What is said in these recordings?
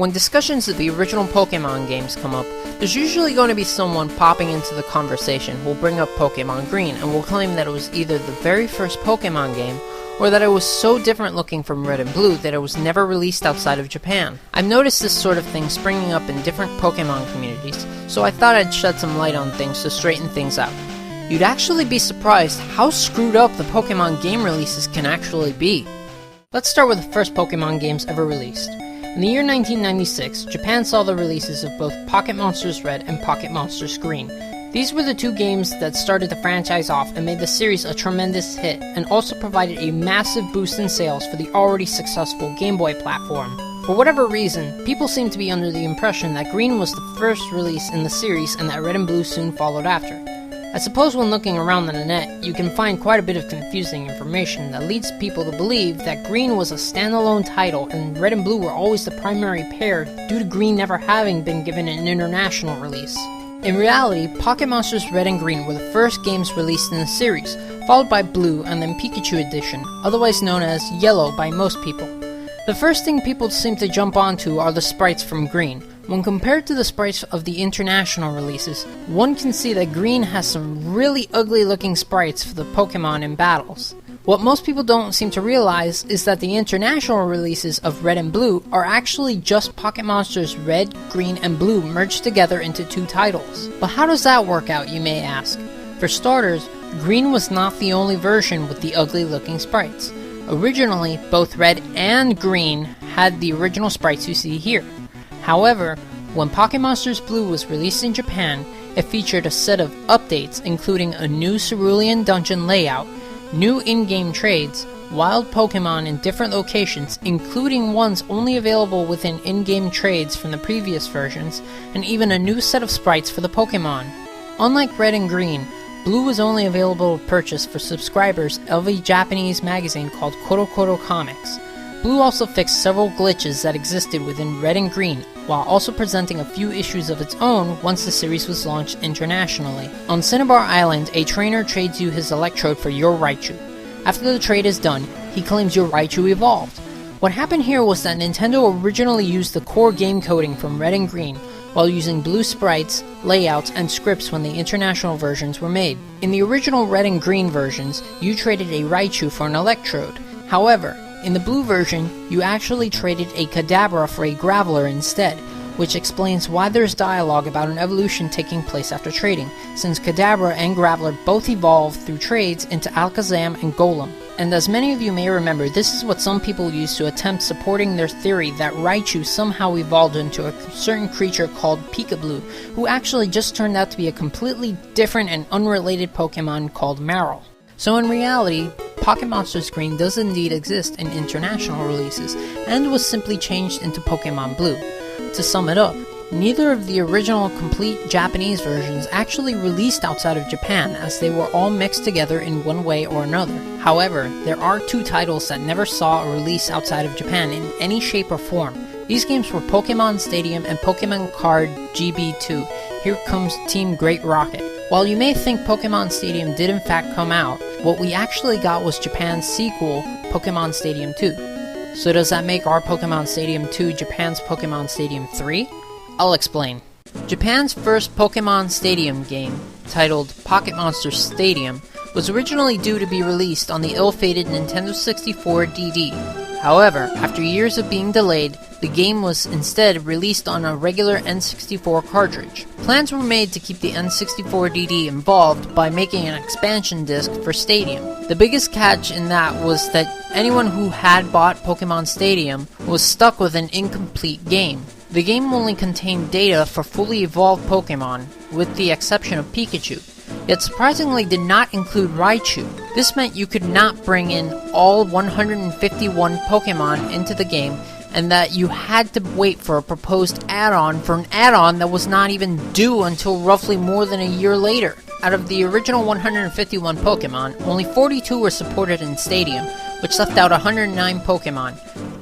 When discussions of the original Pokemon games come up, there's usually going to be someone popping into the conversation who will bring up Pokemon Green and will claim that it was either the very first Pokemon game or that it was so different looking from Red and Blue that it was never released outside of Japan. I've noticed this sort of thing springing up in different Pokemon communities, so I thought I'd shed some light on things to straighten things out. You'd actually be surprised how screwed up the Pokemon game releases can actually be. Let's start with the first Pokemon games ever released. In the year 1996, Japan saw the releases of both Pocket Monsters Red and Pocket Monsters Green. These were the two games that started the franchise off and made the series a tremendous hit, and also provided a massive boost in sales for the already successful Game Boy platform. For whatever reason, people seem to be under the impression that Green was the first release in the series and that Red and Blue soon followed after. I suppose when looking around on the net, you can find quite a bit of confusing information that leads people to believe that Green was a standalone title and Red and Blue were always the primary pair due to Green never having been given an international release. In reality, Pocket Monsters Red and Green were the first games released in the series, followed by Blue and then Pikachu Edition, otherwise known as Yellow by most people. The first thing people seem to jump onto are the sprites from Green. When compared to the sprites of the international releases, one can see that Green has some really ugly looking sprites for the Pokemon in battles. What most people don't seem to realize is that the international releases of Red and Blue are actually just Pocket Monsters Red, Green, and Blue merged together into two titles. But how does that work out, you may ask? For starters, Green was not the only version with the ugly looking sprites. Originally, both Red and Green had the original sprites you see here. However, when Pocket Monsters Blue was released in Japan, it featured a set of updates including a new Cerulean dungeon layout, new in-game trades, wild Pokemon in different locations, including ones only available within in-game trades from the previous versions, and even a new set of sprites for the Pokemon. Unlike Red and Green, Blue was only available to purchase for subscribers of a Japanese magazine called Koro Comics. Blue also fixed several glitches that existed within Red and Green, while also presenting a few issues of its own once the series was launched internationally. On Cinnabar Island, a trainer trades you his Electrode for your Raichu. After the trade is done, he claims your Raichu evolved. What happened here was that Nintendo originally used the core game coding from Red and Green, while using Blue sprites, layouts, and scripts when the international versions were made. In the original Red and Green versions, you traded a Raichu for an Electrode. However, in the Blue version, you actually traded a Kadabra for a Graveler instead, which explains why there's dialogue about an evolution taking place after trading, since Kadabra and Graveler both evolved through trades into Alakazam and Golem. And as many of you may remember, this is what some people use to attempt supporting their theory that Raichu somehow evolved into a certain creature called Peekaboo, who actually just turned out to be a completely different and unrelated Pokemon called Marill. So in reality, Pocket Monsters Green does indeed exist in international releases, and was simply changed into Pokemon Blue. To sum it up, neither of the original complete Japanese versions actually released outside of Japan, as they were all mixed together in one way or another. However, there are two titles that never saw a release outside of Japan in any shape or form. These games were Pokemon Stadium and Pokemon Card GB2. Here comes Team Great Rocket. While you may think Pokemon Stadium did in fact come out, what we actually got was Japan's sequel, Pokemon Stadium 2. So does that make our Pokemon Stadium 2 Japan's Pokemon Stadium 3? I'll explain. Japan's first Pokemon Stadium game, titled Pocket Monsters Stadium, was originally due to be released on the ill-fated Nintendo 64 DD. However, after years of being delayed, the game was instead released on a regular N64 cartridge. Plans were made to keep the N64 DD involved by making an expansion disc for Stadium. The biggest catch in that was that anyone who had bought Pokemon Stadium was stuck with an incomplete game. The game only contained data for fully evolved Pokemon, with the exception of Pikachu, yet surprisingly did not include Raichu. This meant you could not bring in all 151 Pokemon into the game, and that you had to wait for a proposed add-on for an add-on that was not even due until roughly more than a year later. Out of the original 151 Pokemon, only 42 were supported in Stadium, which left out 109 Pokemon.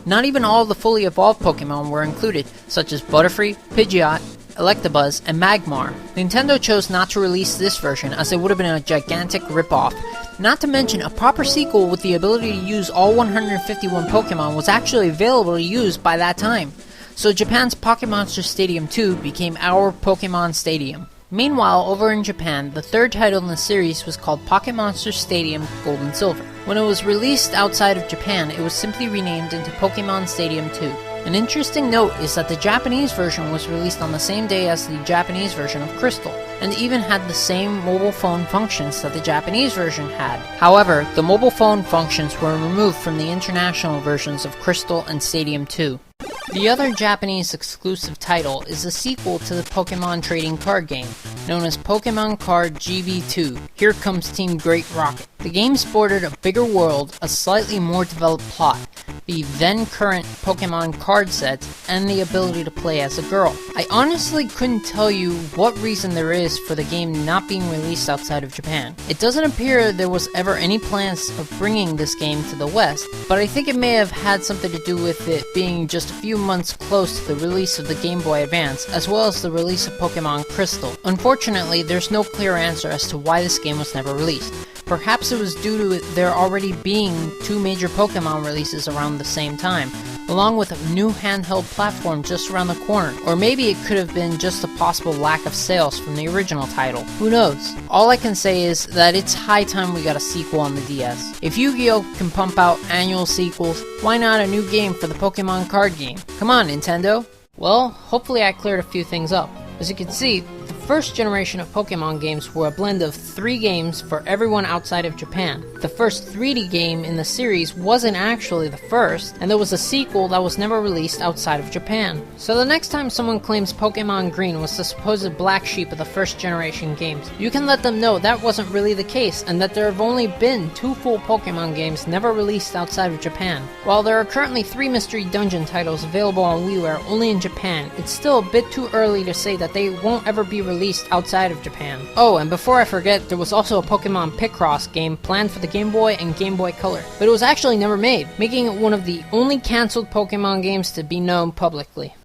Not even all the fully evolved Pokemon were included, such as Butterfree, Pidgeot, Electabuzz, and Magmar. Nintendo chose not to release this version as it would have been a gigantic rip-off. Not to mention, a proper sequel with the ability to use all 151 Pokemon was actually available to use by that time. so Japan's Pocket Monster Stadium 2 became our Pokemon Stadium. Meanwhile, over in Japan, the third title in the series was called Pocket Monster Stadium Gold and Silver. When it was released outside of Japan, it was simply renamed into Pokemon Stadium 2. An interesting note is that the Japanese version was released on the same day as the Japanese version of Crystal, and even had the same mobile phone functions that the Japanese version had. However, the mobile phone functions were removed from the international versions of Crystal and Stadium 2. The other Japanese exclusive title is a sequel to the Pokemon trading card game, known as Pokemon Card GB2, Here Comes Team Great Rocket. The game sported a bigger world, a slightly more developed plot, the then current Pokemon card sets, and the ability to play as a girl. I honestly couldn't tell you what reason there is for the game not being released outside of Japan. It doesn't appear there was ever any plans of bringing this game to the West, but I think it may have had something to do with it being just a few months close to the release of the Game Boy Advance, as well as the release of Pokemon Crystal. Unfortunately, there's no clear answer as to why this game was never released. Perhaps it was due to there already being two major Pokemon releases around the same time, along with a new handheld platform just around the corner. Or maybe it could have been just a possible lack of sales from the original title. Who knows? All I can say is that it's high time we got a sequel on the DS. If Yu-Gi-Oh! Can pump out annual sequels, why not a new game for the Pokemon card game? Come on, Nintendo! Well, hopefully I cleared a few things up. As you can see, the first generation of Pokemon games were a blend of 3 games for everyone outside of Japan. The first 3D game in the series wasn't actually the first, and there was a sequel that was never released outside of Japan. So the next time someone claims Pokemon Green was the supposed black sheep of the first generation games, you can let them know that wasn't really the case, and that there have only been 2 full Pokemon games never released outside of Japan. While there are currently 3 Mystery Dungeon titles available on WiiWare only in Japan, it's still a bit too early to say that they won't ever be released outside of Japan. Oh, and before I forget, there was also a Pokemon Picross game planned for the Game Boy and Game Boy Color, but it was actually never made, making it one of the only cancelled Pokemon games to be known publicly.